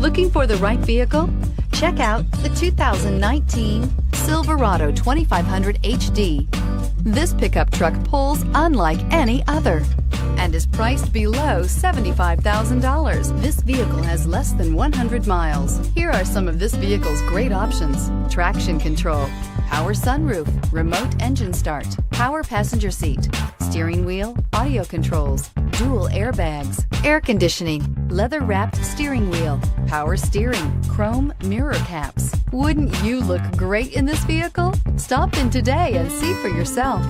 Looking for the right vehicle? Check out the 2019 Silverado 2500 HD. This pickup truck pulls unlike any other and is priced below $75,000. This vehicle has less than 100 miles. Here are some of this vehicle's great options: traction control, power sunroof, remote engine start, power passenger seat, steering wheel audio controls, dual airbags, air conditioning, leather-wrapped steering wheel, power steering, chrome mirror caps. Wouldn't you look great in this vehicle? Stop in today and see for yourself.